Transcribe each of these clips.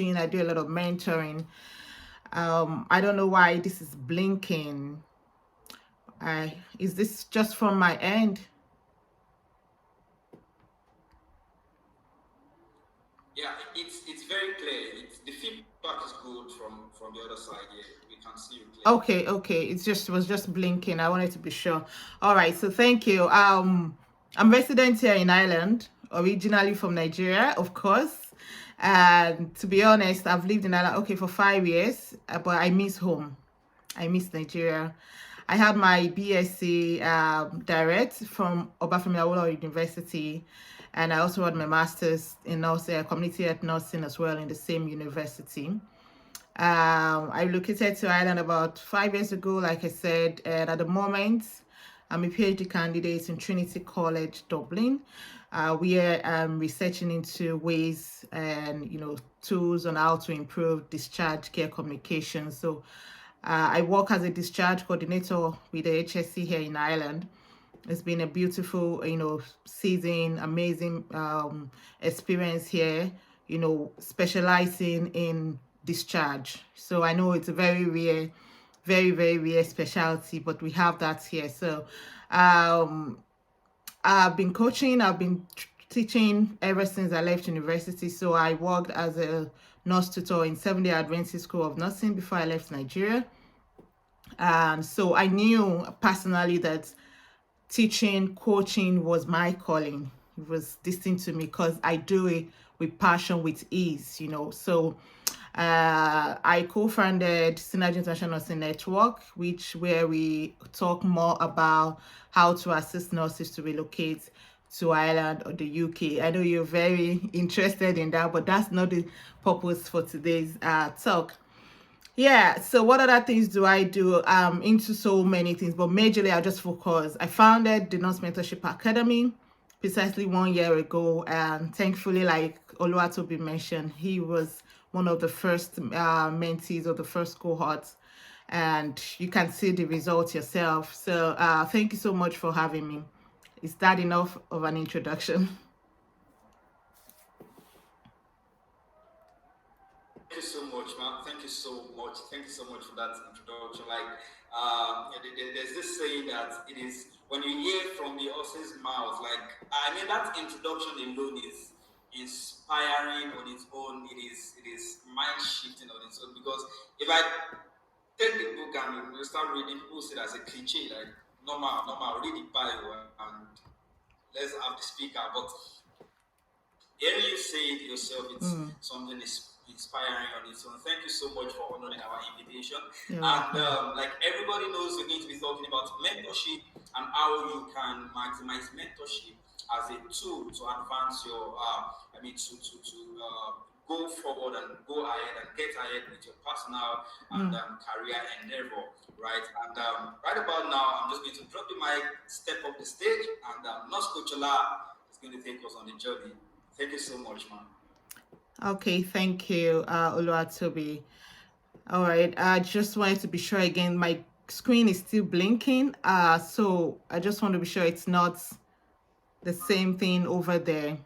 I do a lot of mentoring. I don't know why this is blinking. Is this just from my end? Yeah, it's very clear. The feedback is good from the other side here. We can see you clearly. Okay. It was just blinking. I wanted to be sure. All right, so thank you. I'm resident here in Ireland, originally from Nigeria, of course. And to be honest, I've lived in Ireland for 5 years, but I miss home. I miss Nigeria. I had my BSc direct from Obafemi Awolowo University, and I also had my master's in nursing, community health nursing as well in the same university. I relocated to Ireland about 5 years ago, like I said, and at the moment, I'm a PhD candidate in Trinity College, Dublin. We are researching into ways and tools on how to improve discharge care communication. So I work as a discharge coordinator with the HSC here in Ireland. It's been a beautiful, season, amazing experience here, specializing in discharge. So I know it's a very rare, very, very rare specialty, but we have that here. So um, I've been coaching, I've been teaching ever since I left university. So I worked as a nurse tutor in Seventh-day Adventist School of Nursing before I left Nigeria. So I knew personally that teaching, coaching was my calling. It was distinct to me because I do it with passion, with ease, So I co-founded Synergy International Nursing Network, where we talk more about how to assist nurses to relocate to Ireland or the UK. I know you're very interested in that, but that's not the purpose for today's talk. Yeah, so what other things do I do? Into so many things, but majorly I just focus. I founded the Nurse Mentorship Academy precisely 1 year ago, and thankfully, like Oluwatobi mentioned, he was one of the first mentees of the first cohort, and you can see the results yourself. So thank you so much for having me. Is that enough of an introduction? Thank you so much, man. Thank you so much. Thank you so much for that introduction. Like, there's this saying that it is when you hear from the horse's mouth. Like, I mean, that introduction alone is inspiring on its own. It is mind shifting on its own. Because if I take the book and we start reading, people say that's a cliche, like normal, read the Bible and let's have the speaker. But hearing you say it yourself, it's something is inspiring on its own. Thank you so much for honoring our invitation. You're And welcome. like everybody knows, we're going to be talking about mentorship and how you can maximize mentorship as a tool to advance your, go forward and go ahead and get ahead with your personal and career endeavor, right? And right about now, I'm just going to drop the mic, step up the stage, and Nurse Cochola is going to take us on the journey. Thank you so much, man. Okay, thank you, Oluwatobi. All right, I just wanted to be sure again, my screen is still blinking. So I just want to be sure it's not the same thing over there.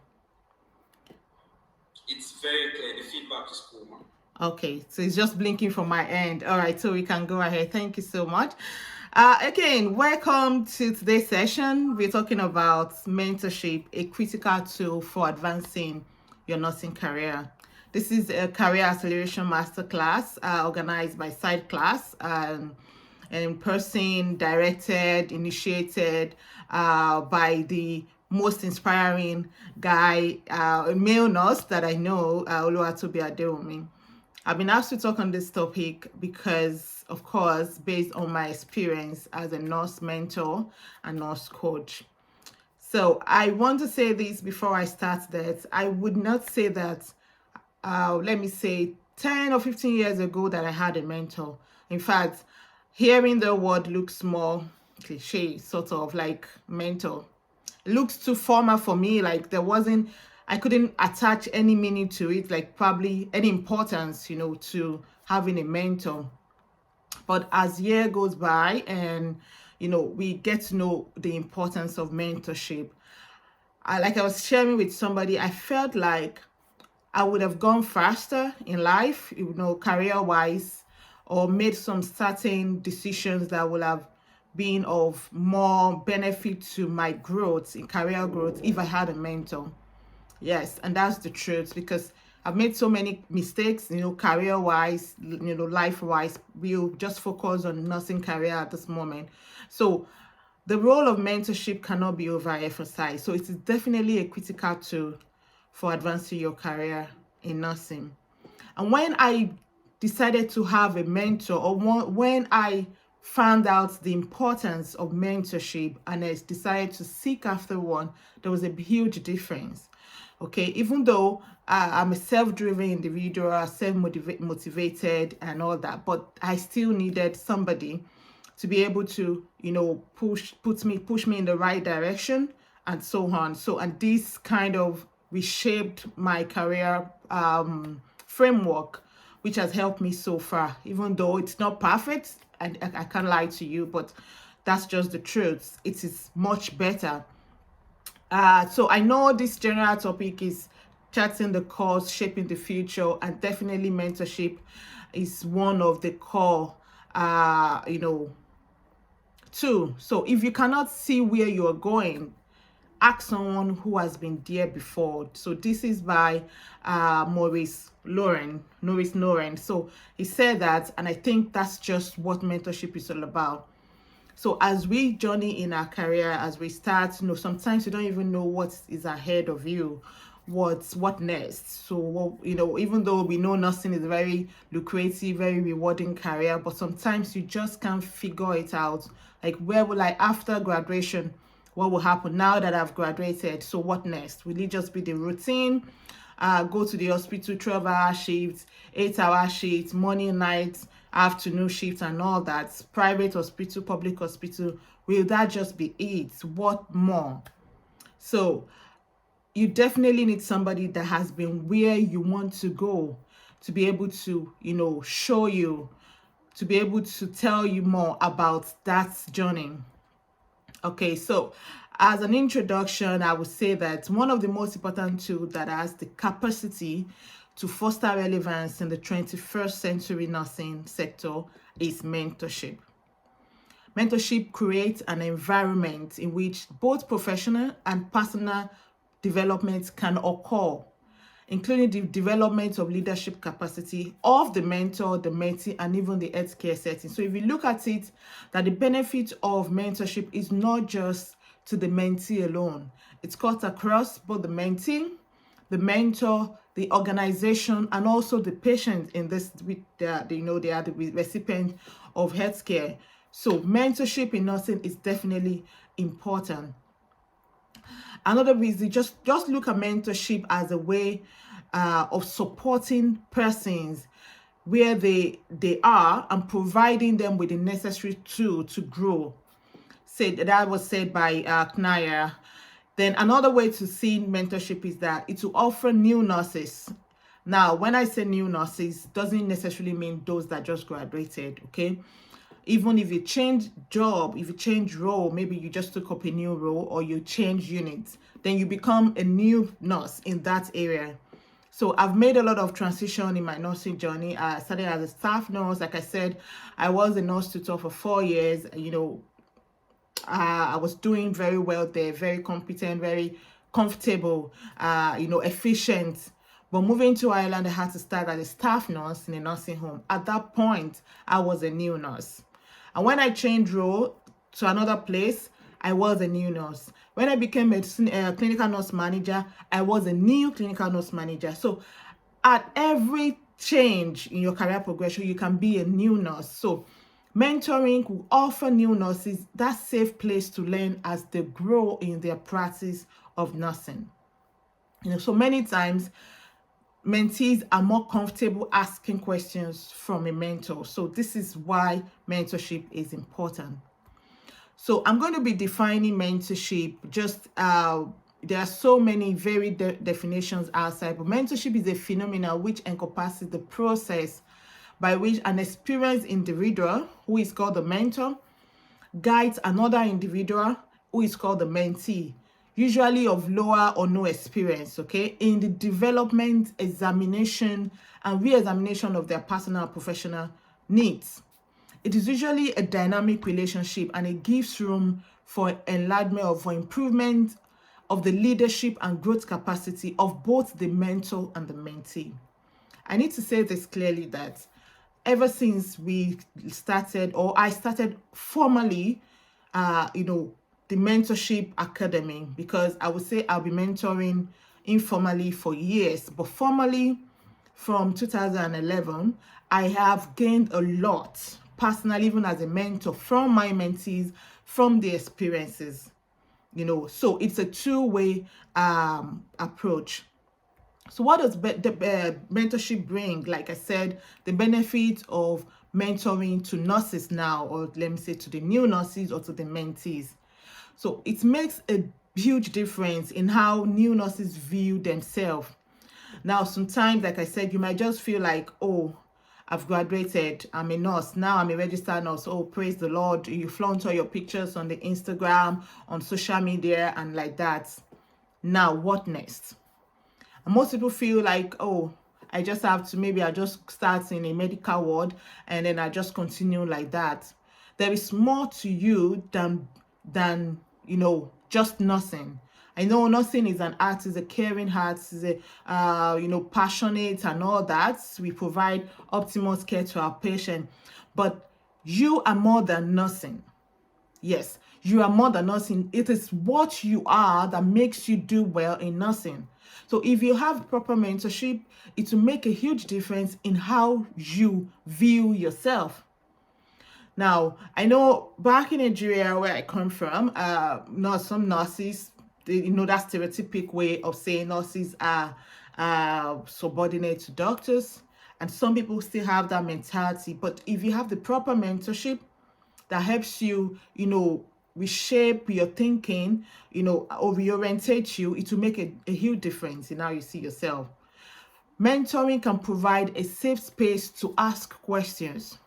It's very clear. The feedback is cool, man. Okay, so it's just blinking from my end. All right, so we can go ahead. Thank you so much. Again, welcome to today's session. We're talking about mentorship, a critical tool for advancing your nursing career. This is a career acceleration masterclass organized by Side Class, and person directed, initiated by the most inspiring guy, a male nurse that I know, Oluwatobi Adeomi. I've been asked to talk on this topic because, of course, based on my experience as a nurse mentor and nurse coach. So I want to say this before I start that I would not say that, let me say, 10 or 15 years ago that I had a mentor. In fact, hearing the word looks more cliche, sort of like mentor. It looks too formal for me, like I couldn't attach any meaning to it, like probably any importance, to having a mentor. But as year goes by and, we get to know the importance of mentorship, like I was sharing with somebody, I felt like I would have gone faster in life, career wise, or made some certain decisions that would have been of more benefit to my growth in career growth if I had a mentor. Yes, and that's the truth, because I've made so many mistakes, career wise, life wise. We'll just focus on nursing career at this moment. So the role of mentorship cannot be overemphasized. So it is definitely a critical tool for advancing your career in nursing. And when I decided to have a mentor, or when I found out the importance of mentorship and I decided to seek after one, there was a huge difference. Okay, even though I'm a self-driven individual, self-motivated and all that, but I still needed somebody to be able to, push me in the right direction and so on. So, and this kind of reshaped my career framework, which has helped me so far, even though it's not perfect. And I can't lie to you, but that's just the truth. It is much better. So I know this general topic is charting the course, shaping the future, and definitely mentorship is one of the core, too. So if you cannot see where you're going, ask someone who has been there before. So this is by Norris Norren. So he said that, and I think that's just what mentorship is all about. So as we journey in our career, as we start, sometimes you don't even know what is ahead of you, what next. So, even though we know nursing is a very lucrative, very rewarding career, but sometimes you just can't figure it out. Like, where will I, after graduation, what will happen now that I've graduated? So what next? Will it just be the routine? Go to the hospital, 12-hour shifts, 8-hour shifts, morning, night, afternoon shifts, and all that. Private hospital, public hospital. Will that just be it? What more? So you definitely need somebody that has been where you want to go, to be able to, show you, to be able to tell you more about that journey. Okay, so as an introduction, I would say that one of the most important tools that has the capacity to foster relevance in the 21st century nursing sector is mentorship. Mentorship creates an environment in which both professional and personal development can occur, including the development of leadership capacity of the mentor, the mentee, and even the healthcare setting. So if you look at it, that the benefit of mentorship is not just to the mentee alone. It's cut across both the mentee, the mentor, the organization, and also the patient in this, with they are the recipient of healthcare. So mentorship in nursing is definitely important. Another reason, just look at mentorship as a way of supporting persons where they are and providing them with the necessary tool to grow. That was said by Knaya. Then another way to see mentorship is that it will offer new nurses. Now, when I say new nurses, doesn't necessarily mean those that just graduated, okay? Even if you change job, if you change role, maybe you just took up a new role or you change units, then you become a new nurse in that area. So I've made a lot of transition in my nursing journey. I started as a staff nurse. Like I said, I was a nurse tutor for 4 years. I was doing very well there, very competent, very comfortable, efficient. But moving to Ireland, I had to start as a staff nurse in a nursing home. At that point, I was a new nurse. And when I changed role to another place, I was a new nurse. When I became a clinical nurse manager, I was a new clinical nurse manager. So at every change in your career progression, you can be a new nurse. So mentoring will offer new nurses that safe place to learn as they grow in their practice of nursing. So many times mentees are more comfortable asking questions from a mentor. So this is why mentorship is important. So I'm going to be defining mentorship. There are so many varied definitions outside, but mentorship is a phenomenon which encompasses the process by which an experienced individual, who is called the mentor, guides another individual, who is called the mentee, usually of lower or no experience, okay, in the development, examination, and re-examination of their personal and professional needs. It is usually a dynamic relationship, and it gives room for enlargement or for improvement of the leadership and growth capacity of both the mentor and the mentee. I need to say this clearly, that ever since we started, or I started formally, the Mentorship Academy, because I would say I'll be mentoring informally for years, but formally from 2011, I have gained a lot personally, even as a mentor, from my mentees, from the experiences, so it's a two-way approach. So what does the mentorship bring? Like I said, the benefit of mentoring to nurses now, or let me say to the new nurses or to the mentees. So it makes a huge difference in how new nurses view themselves. Now, sometimes, like I said, you might just feel like, oh, I've graduated, I'm a nurse, now I'm a registered nurse. Oh, praise the Lord. You flaunt all your pictures on the Instagram, on social media, and like that. Now, what next? And most people feel like, oh, I just have to, maybe I just start in a medical ward and then I just continue like that. There is more to you than just nursing. I know nursing is an art, is a caring heart, is a passionate and all that. We provide optimal care to our patient, but you are more than nursing. Yes, you are more than nursing. It is what you are that makes you do well in nursing. So if you have proper mentorship, it will make a huge difference in how you view yourself. Now, I know back in Nigeria, where I come from, some nurses, that stereotypic way of saying nurses are subordinate to doctors. And some people still have that mentality. But if you have the proper mentorship that helps you, reshape your thinking, or reorientate you, it will make a huge difference in how you see yourself. Mentoring can provide a safe space to ask questions.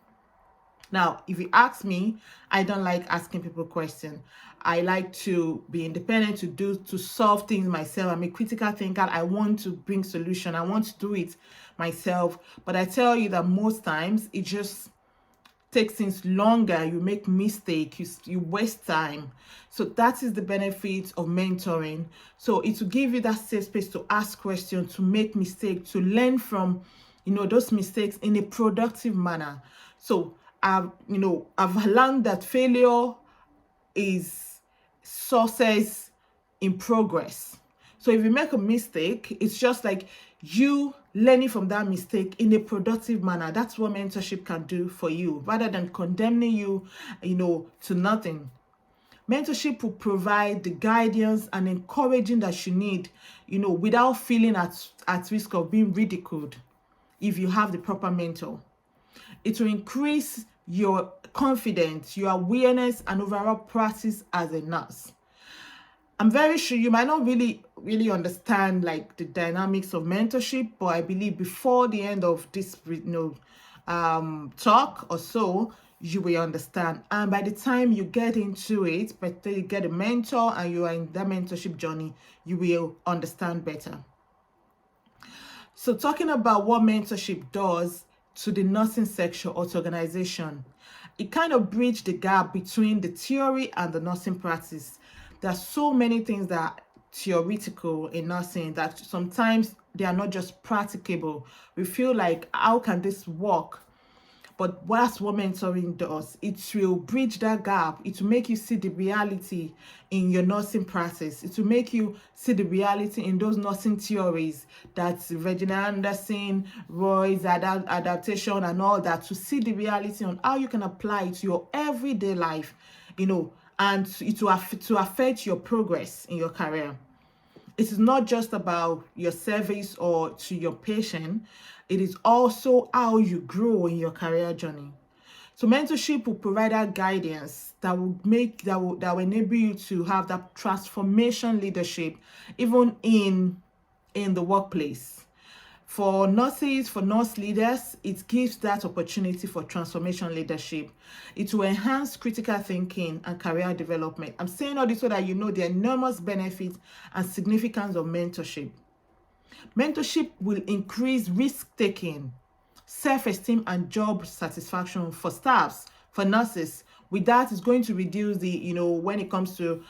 Now, if you ask me, I don't like asking people questions. I like to be independent, to solve things myself. I'm a critical thinker. I want to bring solution. I want to do it myself. But I tell you that most times it just takes things longer. You make mistake, you waste time. So that is the benefit of mentoring. So it will give you that safe space to ask questions, to make mistakes, to learn from those mistakes in a productive manner. So I've learned that failure is success in progress. So if you make a mistake, it's just like you learning from that mistake in a productive manner. That's what mentorship can do for you, rather than condemning you, to nothing. Mentorship will provide the guidance and encouraging that you need, without feeling at risk of being ridiculed. If you have the proper mentor, it will increase your confidence, your awareness, and overall practice as a nurse. I'm very sure you might not really understand like the dynamics of mentorship, but I believe before the end of this talk or so, you will understand. And by the time you get into it, by the time you get a mentor and you are in that mentorship journey, you will understand better. So talking about what mentorship does to the nursing section or to organization, it kind of bridges the gap between the theory and the nursing practice. There are so many things that are theoretical in nursing that sometimes they are not just practicable. We feel like, how can this work? But that's what mentoring does. It will bridge that gap. It will make you see the reality in your nursing practice. It will make you see the reality in those nursing theories that Regina Anderson, Roy's adaptation and all that, to see the reality on how you can apply it to your everyday life, and it will affect your progress in your career. It is not just about your service or to your patient. It is also how you grow in your career journey. So mentorship will provide that guidance that will enable you to have that transformation leadership, even in the workplace. For nurses, for nurse leaders, it gives that opportunity for transformation leadership. It will enhance critical thinking and career development. I'm saying all this so that you know the enormous benefits and significance of mentorship. Mentorship will increase risk-taking, self-esteem, and job satisfaction for staffs, for nurses. With that, it's going to reduce when it comes to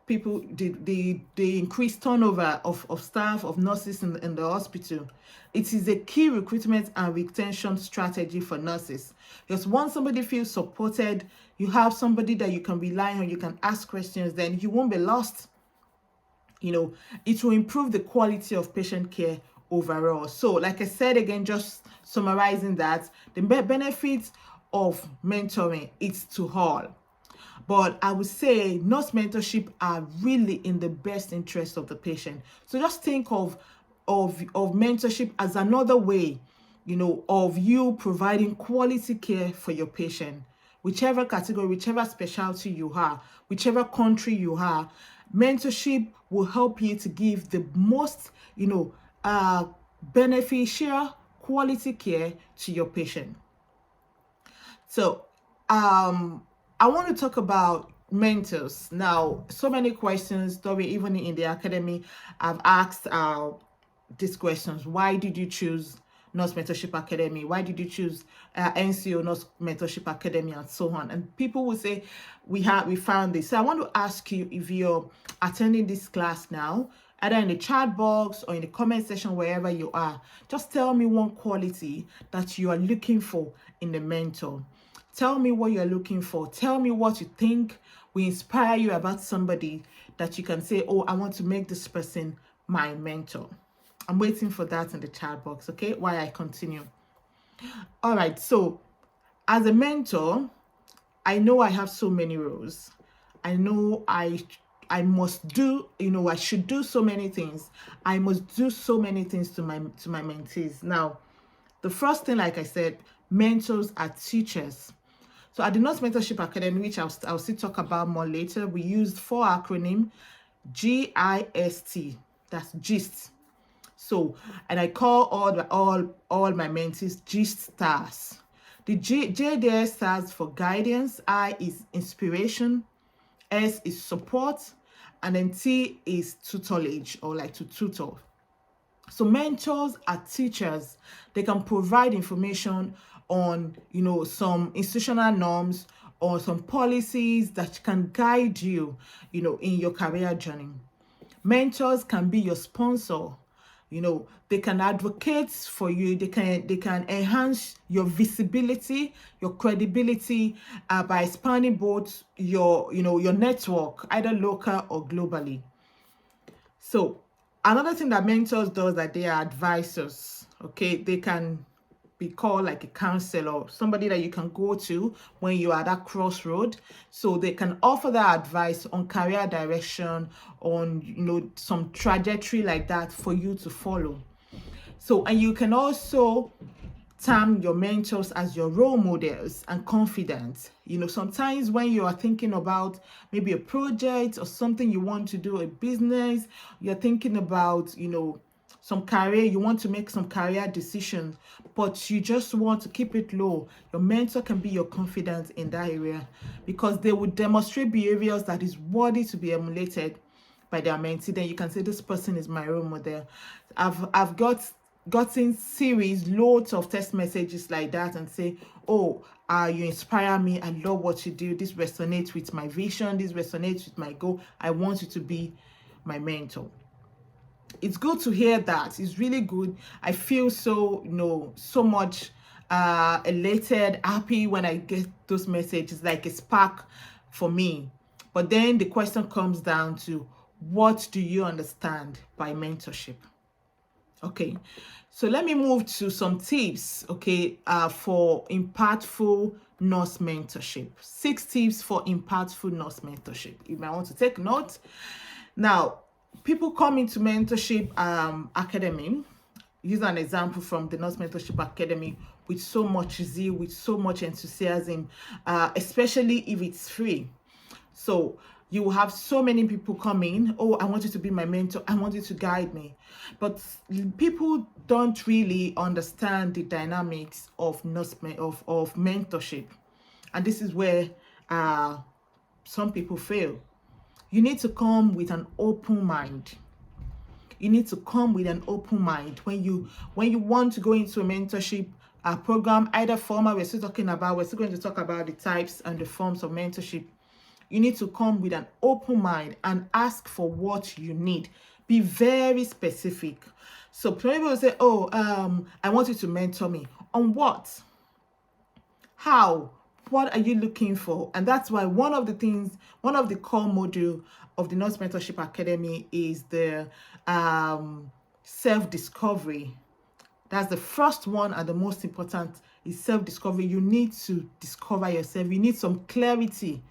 people, the increased turnover of staff, of nurses in the hospital. It is a key recruitment and retention strategy for nurses. Because once somebody feels supported, you have somebody that you can rely on, you can ask questions, then you won't be lost. It will improve the quality of patient care overall. So like I said again, just summarizing that, the benefits of mentoring, it's to all. But I would say nurse mentorship are really in the best interest of the patient. So just think of mentorship as another way, of you providing quality care for your patient. Whichever category, whichever specialty you are, whichever country you are, mentorship will help you to give the most, beneficial quality care to your patient. So, I want to talk about mentors. Now, so many questions, though even in the academy, I've asked these questions. Why did you choose Nurse Mentorship Academy? Why did you choose NCO Nurse Mentorship Academy, and so on? And people will say, we found this. So I want to ask you, if you're attending this class now, either in the chat box or in the comment section, wherever you are, just tell me one quality that you are looking for in the mentor. Tell me what you're looking for. Tell me what you think will inspire you about somebody that you can say, oh, I want to make this person my mentor. I'm waiting for that in the chat box, okay, while I continue. All right, so as a mentor, I know I have so many roles. I know I must do, I should do so many things. I must do so many things to my mentees. Now, the first thing, like I said, mentors are teachers. So at the Nurse Mentorship Academy, which I'll still talk about more later, we used 4 acronym, GIST. That's GIST. So, and I call all my mentees GIST stars. The J there stands for guidance, I is inspiration, S is support, and then T is tutelage, or like to tutor. So mentors are teachers. They can provide information on, some institutional norms or some policies that can guide you, in your career journey. Mentors can be your sponsor. They can advocate for you. They can enhance your visibility, your credibility, by expanding both your network, either local or globally. So another thing that mentors does, that they are advisors. Okay, they can be called like a counselor, somebody that you can go to when you are at that crossroad. So they can offer that advice on career direction, on some trajectory like that for you to follow. So, and you can also term your mentors as your role models and confidants. Sometimes when you are thinking about maybe a project or something you want to do, a business, you're thinking about, some career, you want to make some career decisions, but you just want to keep it low. Your mentor can be your confidant in that area, because they will demonstrate behaviors that is worthy to be emulated by their mentee. Then you can say, this person is my role model. I've gotten series, loads of text messages like that, and say, oh, you inspire me, I love what you do, this resonates with my vision, this resonates with my goal, I want you to be my mentor. It's good to hear that. It's really good. I feel so so much elated, happy when I get those messages, like a spark for me. But then the question comes down to, what do you understand by mentorship? Okay, so let me move to some tips, okay, for impactful nurse mentorship. 6 tips for impactful nurse mentorship. You might want to take note. Now, people come into Mentorship Academy. Use an example from the Nurse Mentorship Academy with so much zeal, with so much enthusiasm, especially if it's free. So You will have so many people coming. Oh, I want you to be my mentor. I want you to guide me. But people don't really understand the dynamics of mentorship. And this is where some people fail. You need to come with an open mind. You need to come with an open mind when you want to go into a mentorship program, either formal. We're still going to talk about the types and the forms of mentorship. You need to come with an open mind and ask for what you need. Be very specific. So people will say, oh, I want you to mentor me. On what? How? What are you looking for? And that's why one of the core module of the Norris Mentorship Academy is the self-discovery. That's the first one, and the most important is self-discovery. You need to discover yourself. You need some clarity.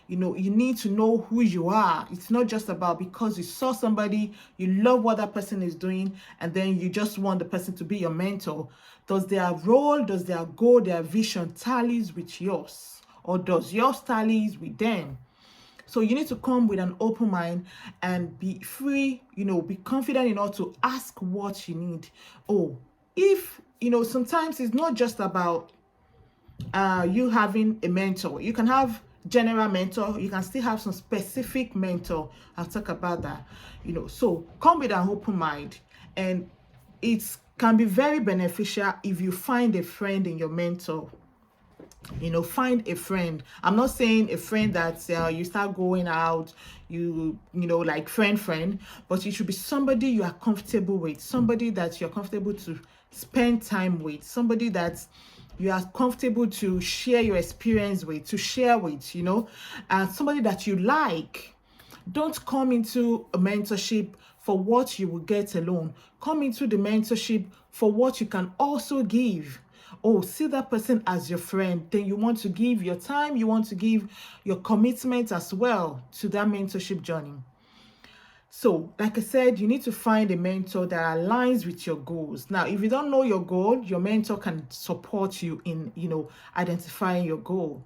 You need to know who you are. It's not just about because you saw somebody, you love what that person is doing, and then you just want the person to be your mentor. Does their role, does their goal, their vision tallies with yours? Or does yours tallies with them? So you need to come with an open mind and be free, be confident enough to ask what you need. Oh, if, sometimes it's not just about you having a mentor. You can have general mentor. You can still have some specific mentor. I'll talk about that. So come with an open mind, and it can be very beneficial if you find a friend in your mentor. Find a friend. I'm not saying a friend that you start going out, like friend, but it should be somebody you are comfortable with, somebody that you're comfortable to spend time with, somebody that you are comfortable to share your experience with, to share with, and somebody that you like. Don't come into a mentorship for what you will get alone. Come into the mentorship for what you can also give. Oh, see that person as your friend, then you want to give your time, you want to give your commitment as well to that mentorship journey. So, like I said, you need to find a mentor that aligns with your goals. Now, if you don't know your goal, your mentor can support you in, identifying your goal.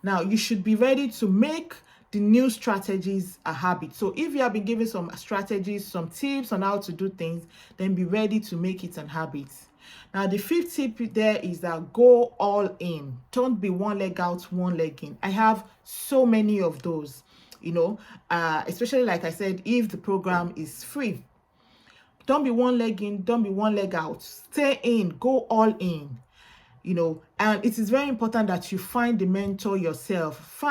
Now, you should be ready to make the new strategies a habit. So if you have been given some strategies, some tips on how to do things, then be ready to make it an habit. Now, the fifth tip there is that go all in. Don't be one leg out, one leg in. I have so many of those, especially like I said, if the program is free. Don't be one leg in, don't be one leg out. Stay in, go all in. And it is very important that you find the mentor yourself.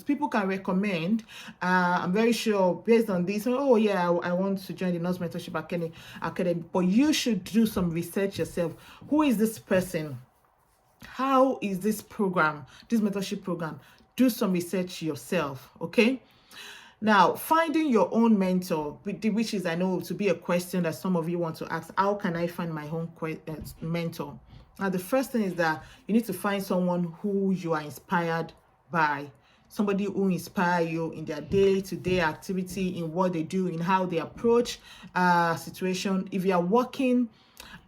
People can recommend. I'm very sure based on this, oh yeah, I want to join the Norris Mentorship Academy, but you should do some research yourself. Who is this person? How is this mentorship program? Do some research yourself, okay? Now, finding your own mentor, which is, I know, to be a question that some of you want to ask, how can I find my own mentor? Now, the first thing is that you need to find someone who you are inspired by, somebody who inspires you in their day-to-day activity, in what they do, in how they approach situation. If you are working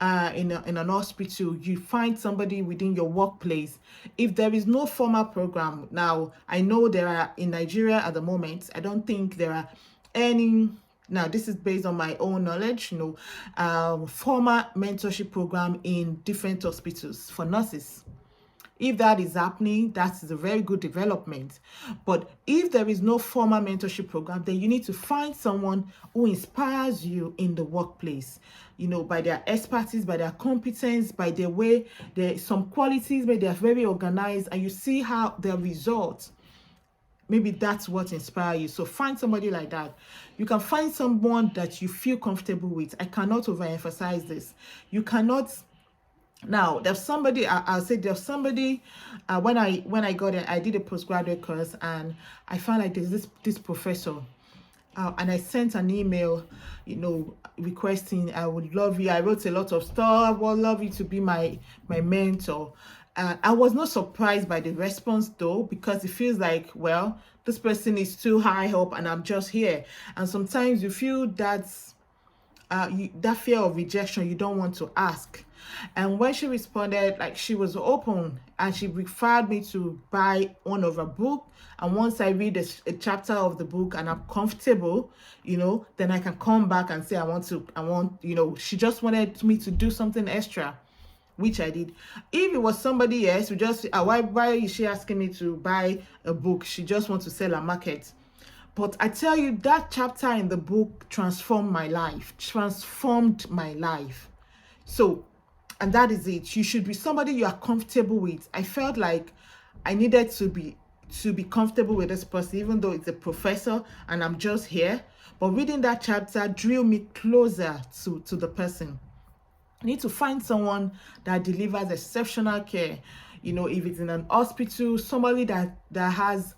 in an hospital, you find somebody within your workplace. If there is no formal program, now I know there are in Nigeria at the moment, I don't think there are any. Now, this is based on my own knowledge, formal mentorship program in different hospitals for nurses. If that is happening, that is a very good development. But if there is no formal mentorship program, then you need to find someone who inspires you in the workplace, by their expertise, by their competence, by their way, some qualities where they are very organized, and you see how their results. Maybe that's what inspires you. So find somebody like that. You can find someone that you feel comfortable with. I cannot overemphasize this. You cannot. Now, there's somebody, I'll say there's somebody, when I got it, I did a postgraduate course, and I found like there's this professor, and I sent an email, requesting, I would love you. I wrote a lot of stuff. I would love you to be my mentor. I was not surprised by the response though, because it feels like, well, this person is too high up and I'm just here. And sometimes you feel that fear of rejection, you don't want to ask. And when she responded, like, she was open and she referred me to buy one of her book. And once I read a chapter of the book and I'm comfortable, then I can come back and say she just wanted me to do something extra, which I did. If it was somebody else who just, why is she asking me to buy a book? She just wants to sell a market. But I tell you, that chapter in the book transformed my life. So, and that is it. You should be somebody you are comfortable with. I felt like I needed to be comfortable with this person, even though it's a professor and I'm just here. But reading that chapter drew me closer to the person. You need to find someone that delivers exceptional care. If it's in an hospital, somebody that has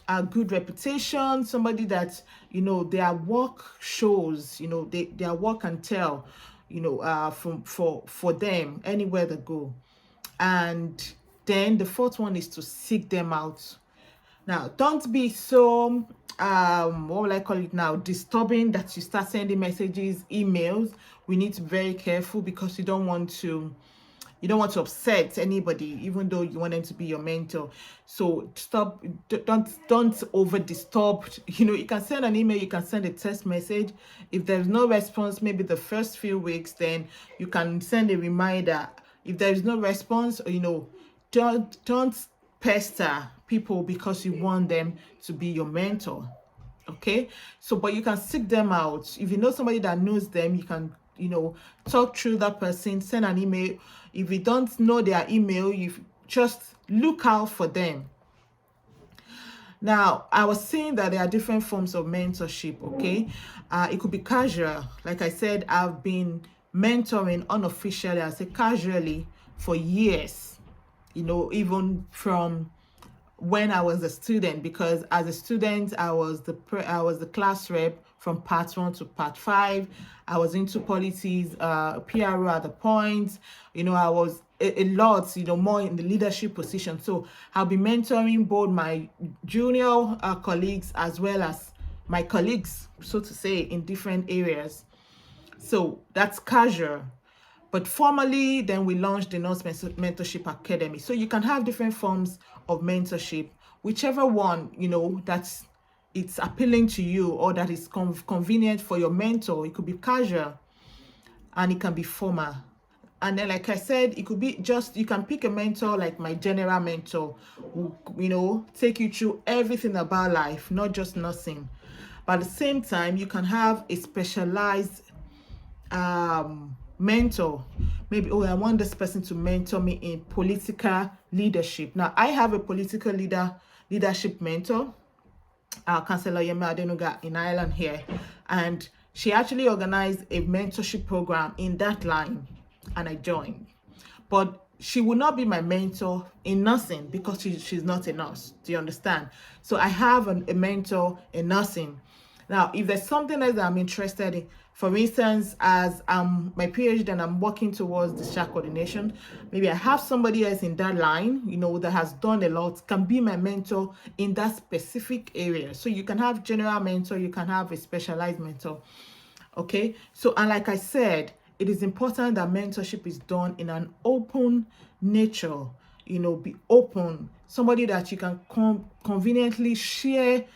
a good reputation, somebody that their work shows, their work can tell, for them anywhere they go. And then the fourth one is to seek them out. Now, don't be so what will I call it now, disturbing, that you start sending messages, emails. We need to be very careful, because you don't want to upset anybody, even though you want them to be your mentor. So stop, don't over disturb. You can send an email, you can send a text message. If there's no response, maybe the first few weeks, then you can send a reminder. If there is no response, don't pester people because you want them to be your mentor. Okay, so but you can seek them out. If you know somebody that knows them, you can talk through that person, send an email. If you don't know their email, you just look out for them. Now, I was saying that there are different forms of mentorship. Okay, it could be casual. Like I said, I've been mentoring unofficially, I say casually, for years, even from when I was a student, because as a student I was the class rep from part 1 to part 5. I was into politics, PRO at the point. I was a lot, more in the leadership position. So I'll be mentoring both my junior colleagues as well as my colleagues, so to say, in different areas. So that's casual. But formally, then we launched the Norris Mentorship Academy. So you can have different forms of mentorship, whichever one, that's it's appealing to you, or that is convenient for your mentor. It could be casual and it can be formal. And then, like I said, it could be just, you can pick a mentor like my general mentor who, take you through everything about life, not just nursing. But at the same time, you can have a specialized mentor. Maybe, I want this person to mentor me in political leadership. Now, I have a political leadership mentor, Councillor Yema Adenuga in Ireland here, and she actually organized a mentorship program in that line, and I joined. But she will not be my mentor in nursing because she's not a nurse. Do you understand? So I have a mentor in nursing. Now, if there's something else that I'm interested in, for instance, as my PhD and I'm working towards discharge coordination, maybe I have somebody else in that line, that has done a lot, can be my mentor in that specific area. So you can have general mentor, you can have a specialized mentor. Okay, so, and like I said, it is important that mentorship is done in an open nature. Be open, somebody that you can conveniently share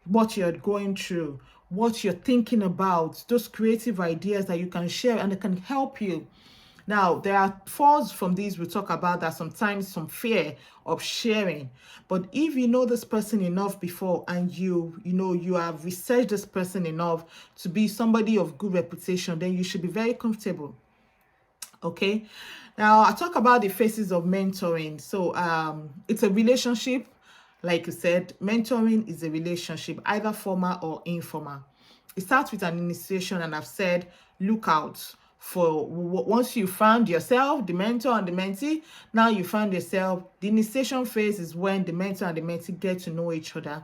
what you're going through, what you're thinking about, those creative ideas that you can share and it can help you. Now, there are falls from these we talk about, that sometimes some fear of sharing. But if you know this person enough before, and you have researched this person enough to be somebody of good reputation, then you should be very comfortable. Okay, now I talk about the phases of mentoring. So it's a relationship. Like you said, mentoring is a relationship, either formal or informal. It starts with an initiation, and I've said, look out for, once you found yourself, the mentor and the mentee, now you found yourself, the initiation phase is when the mentor and the mentee get to know each other.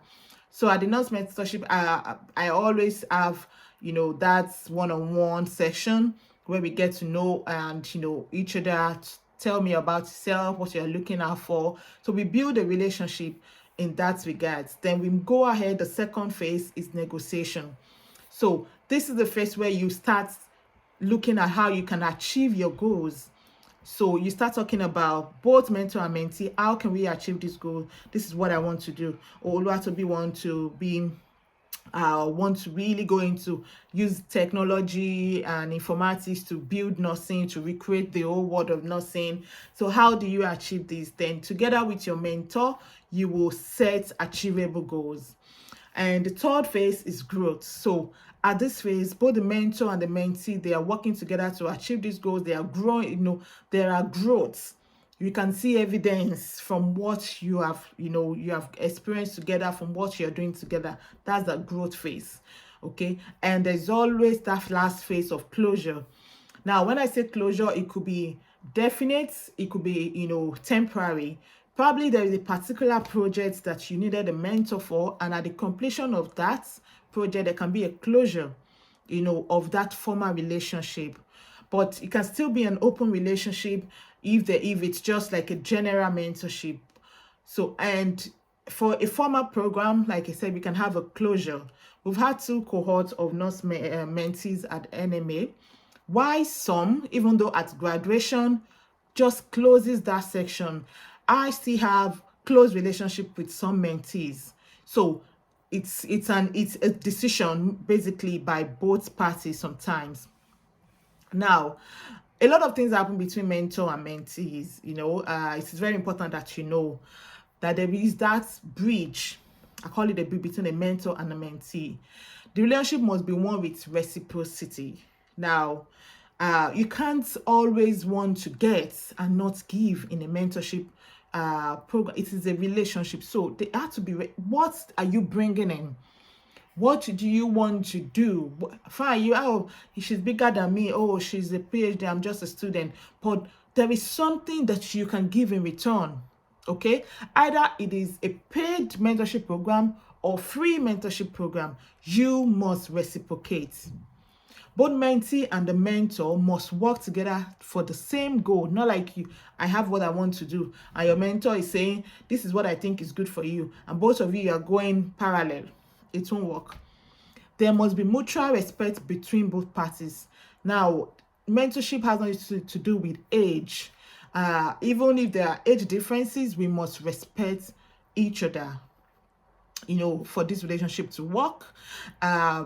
So at the Nurse Mentorship, I always have, that one-on-one section where we get to know and, each other, tell me about yourself, what you're looking out for. So we build a relationship in that regards. Then we go ahead, the second phase is negotiation. So this is the phase where you start looking at how you can achieve your goals. So you start talking about both mentor and mentee. How can we achieve this goal? This is what I want to do. Or Oluwatobi want to really go into use technology and informatics to build nursing, to recreate the whole world of nursing. So how do you achieve this? Then together with your mentor, you will set achievable goals. And the third phase is growth. So at this phase, both the mentor and the mentee, they are working together to achieve these goals. They are growing, there are growths. You can see evidence from what you have experienced together, from what you're doing together. That's the growth phase. Okay. And there's always that last phase of closure. Now, when I say closure, it could be definite, it could be, temporary. Probably there is a particular project that you needed a mentor for, and at the completion of that project, there can be a closure, of that former relationship. But it can still be an open relationship if it's just like a general mentorship. So, and for a formal program, like I said, we can have a closure. We've had 2 cohorts of nurse mentees at NMA. Why some, even though at graduation, just closes that section, I still have close relationship with some mentees. So it's a decision basically by both parties sometimes. Now, a lot of things happen between mentor and mentees. It is very important that you know that there is that bridge. I call it a bridge between a mentor and a mentee. The relationship must be one with reciprocity. Now, you can't always want to get and not give in a mentorship program. It is a relationship, so they have to be. What are you bringing in? What do you want to do? Fine, she's bigger than me. Oh, she's a PhD. I'm just a student. But there is something that you can give in return. Okay, either it is a paid mentorship program or free mentorship program. You must reciprocate. Both mentee and the mentor must work together for the same goal. Not like I have what I want to do, and your mentor is saying, this is what I think is good for you, and both of you are going parallel. It won't work. There must be mutual respect between both parties. Now, mentorship has nothing to do with age. Even if there are age differences, we must respect each other, for this relationship to work.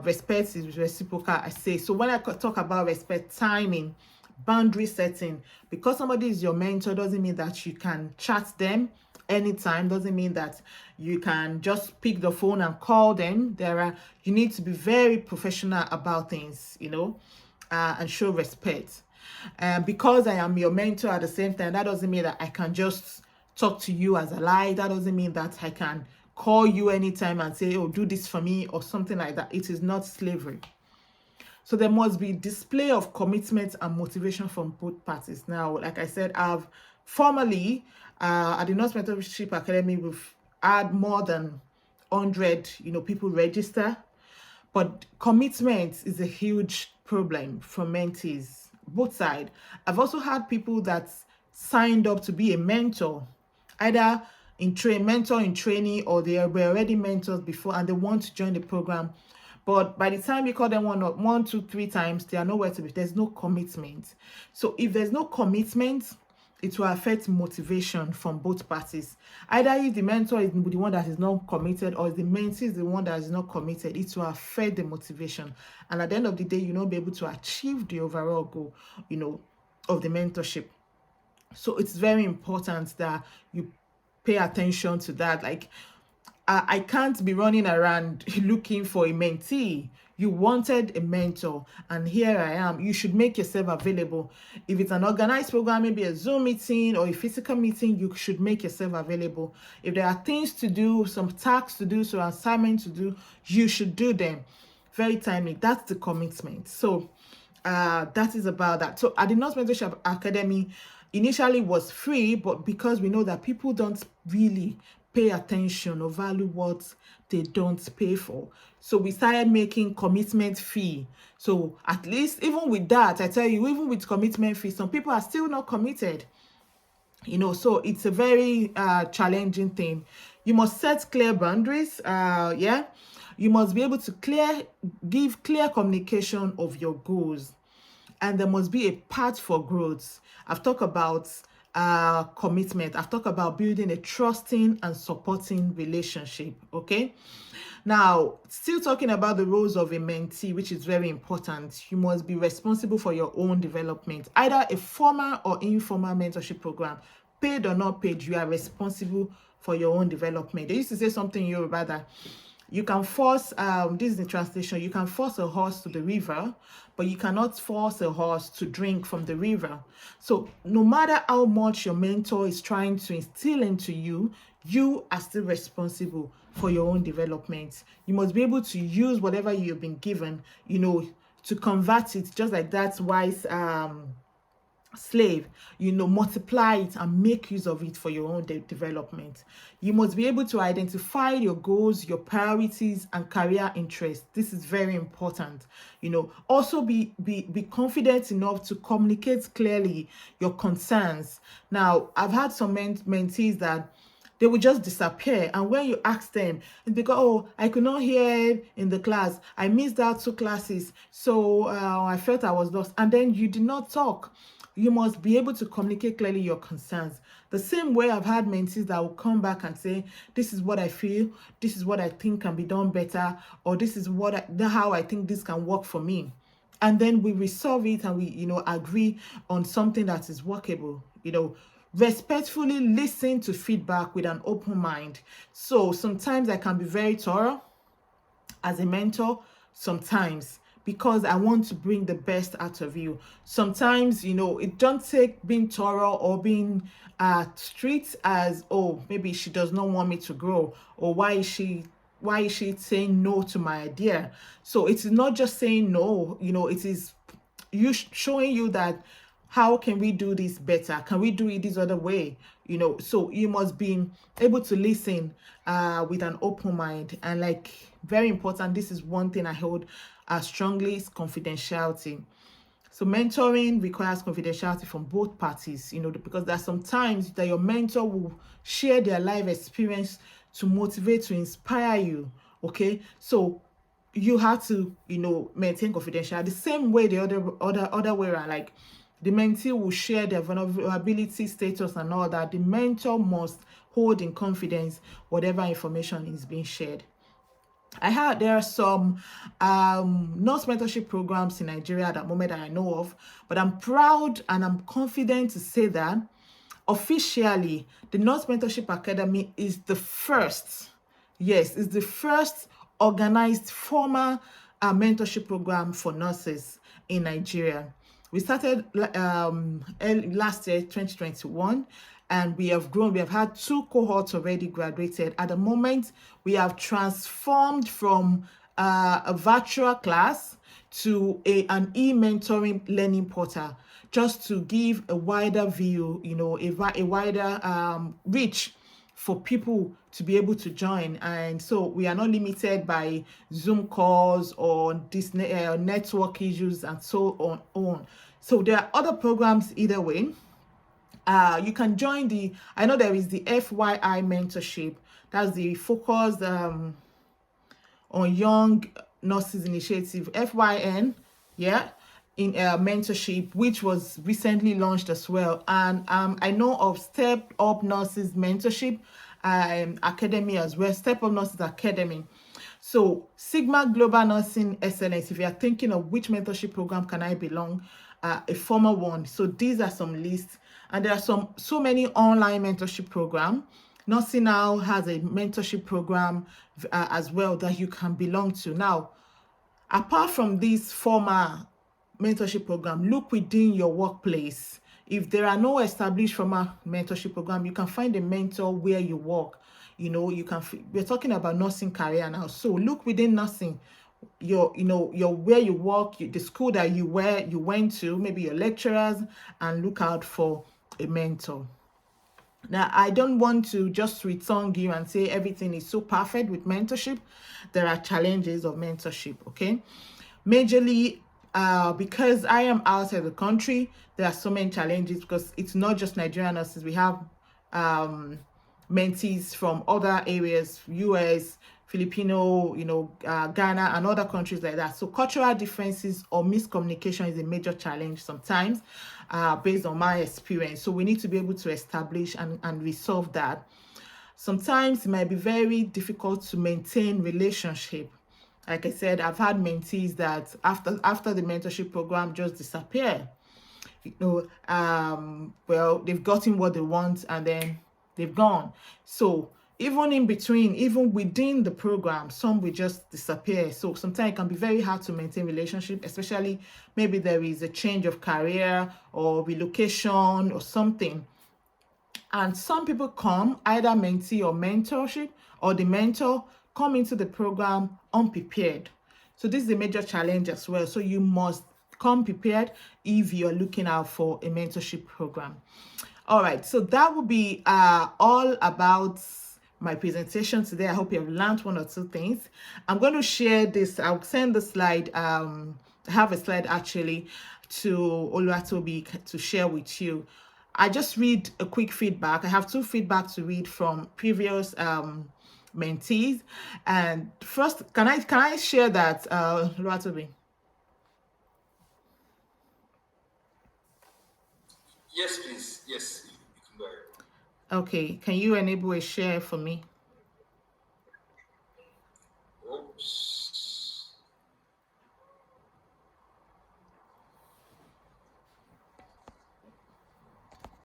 Respect is reciprocal, I say. So when I talk about respect, timing, boundary setting, because somebody is your mentor doesn't mean that you can chat them anytime, doesn't mean that you can just pick the phone and call them. You need to be very professional about things, and show respect. Because I am your mentor at the same time, that doesn't mean that I can just talk to you as a lie. That doesn't mean that I can call you anytime and say, oh, do this for me or something like that. It is not slavery. So there must be display of commitment and motivation from both parties. Now, like I said, I've formally at the Nurse Mentorship Academy, we've had more than 100, people register. But commitment is a huge problem for mentees, both sides. I've also had people that signed up to be a mentor, either mentor in training, or they were already mentors before and they want to join the program. But by the time you call them one, two, 3 times, they are nowhere to be. There's no commitment. So if there's no commitment, it will affect motivation from both parties. Either if the mentor is the one that is not committed, or if the mentee is the one that is not committed, it will affect the motivation. And at the end of the day, you'll not be able to achieve the overall goal, of the mentorship. So it's very important that you pay attention to that. Like, I can't be running around looking for a mentee. You wanted a mentor, and here I am. You should make yourself available. If it's an organized program, maybe a Zoom meeting or a physical meeting, you should make yourself available. If there are things to do, some tasks to do, some assignments to do, you should do them. Very timely. That's the commitment. So that is about that. So at the Nurse Mentorship Academy, initially was free, but because we know that people don't really pay attention or value what they don't pay for, so we started making commitment fee. So at least even with that, I tell you, even with commitment fee, some people are still not committed. So it's a very challenging thing. You must set clear boundaries. You must be able to give clear communication of your goals. and there must be a path for growth. I've talked about commitment. I've talked about building a trusting and supporting relationship. Okay. Now, still talking about the roles of a mentee, which is very important. You must be responsible for your own development, either a formal or informal mentorship program, paid or not paid. You are responsible for your own development. They used to say something in Yoruba that you can force, this is the translation, you can force a horse to the river, but you cannot force a horse to drink from the river. So no matter how much your mentor is trying to instill into you, you are still responsible for your own development. You must be able to use whatever you've been given, to convert it, just like that wise slave, multiply it and make use of it for your own development. You must be able to identify your goals, your priorities, and career interests. This is very important. Also be confident enough to communicate clearly your concerns. Now, I've had some mentees that they will just disappear, and when you ask them, it's because, oh, I could not hear in the class, I missed out 2 classes, so I felt I was lost, and then you did not talk. You must be able to communicate clearly your concerns. The same way I've had mentees that will come back and say, this is what I feel, this is what I think can be done better, or this is how I think this can work for me. And then we resolve it, and we, agree on something that is workable. Respectfully listen to feedback with an open mind. So sometimes I can be very thorough as a mentor, sometimes because I want to bring the best out of you. Sometimes, it don't take being thorough or being strict as, oh, maybe she does not want me to grow, or why is she saying no to my idea. So it is not just saying no, it is you showing you that, how can we do this better? Can we do it this other way? So you must be able to listen with an open mind. And very important, this is one thing I hold strongly, is confidentiality. So mentoring requires confidentiality from both parties, because there are some times that your mentor will share their life experience to motivate, to inspire you. Okay, so you have to, maintain confidentiality. The same way the other way around, like the mentee will share their vulnerability status and all that. The mentor must hold in confidence whatever information is being shared. There are some nurse mentorship programs in Nigeria at the moment that I know of, but I'm proud and I'm confident to say that officially the Nurse Mentorship Academy is the first, yes, is the first organized formal mentorship program for nurses in Nigeria. We started last year, 2021, and we have grown. We have had 2 cohorts already graduated. At the moment, we have transformed from a virtual class to an e-mentoring learning portal, just to give a wider view, a wider reach for people to be able to join. And so we are not limited by Zoom calls or this network issues and so on. So there are other programs either way. You can join I know there is the FYI mentorship. That's the focus on young nurses initiative, FYN, yeah, in mentorship, which was recently launched as well. And I know of Step Up Nurses Mentorship Academy as well, Step Up Nurses Academy. So Sigma Global Nursing Excellence, if you are thinking of which mentorship program can I belong, a formal one. So these are some lists, and there are so many online mentorship program. Nursing Now has a mentorship program as well that you can belong to. Now, apart from this formal mentorship program, look within your workplace. If there are no established formal mentorship program, you can find a mentor where you work. We're talking about nursing career now. So look within nursing, your where you work, the school that you went to, maybe your lecturers, and look out for a mentor. Now, I don't want to just sweet-song you and say everything is so perfect with mentorship. There are challenges of mentorship, okay? Majorly, because I am outside the country, there are so many challenges, because it's not just Nigerian nurses. We have mentees from other areas, US, Filipino, Ghana, and other countries like that. So cultural differences or miscommunication is a major challenge sometimes, based on my experience. So we need to be able to establish and resolve that. Sometimes it might be very difficult to maintain relationship. Like I said, I've had mentees that after the mentorship program just disappear. Well, they've gotten what they want and then they've gone. So even in between, even within the program, some will just disappear. So sometimes it can be very hard to maintain relationship, especially maybe there is a change of career or relocation or something. And some people come, either mentee or mentorship, or the mentor come into the program unprepared. So this is a major challenge as well. So you must come prepared if you're looking out for a mentorship program. All right, so that will be all about my presentation today. I hope you have learned one or two things. I'm going to share this. I'll send the slide. I have a slide actually to Oluwatobi to share with you. I just read a quick feedback. I have two feedback to read from previous mentees. And first, can I share that, Oluwatobi? Yes, please. Yes, you can go ahead. Okay, can you enable a share for me?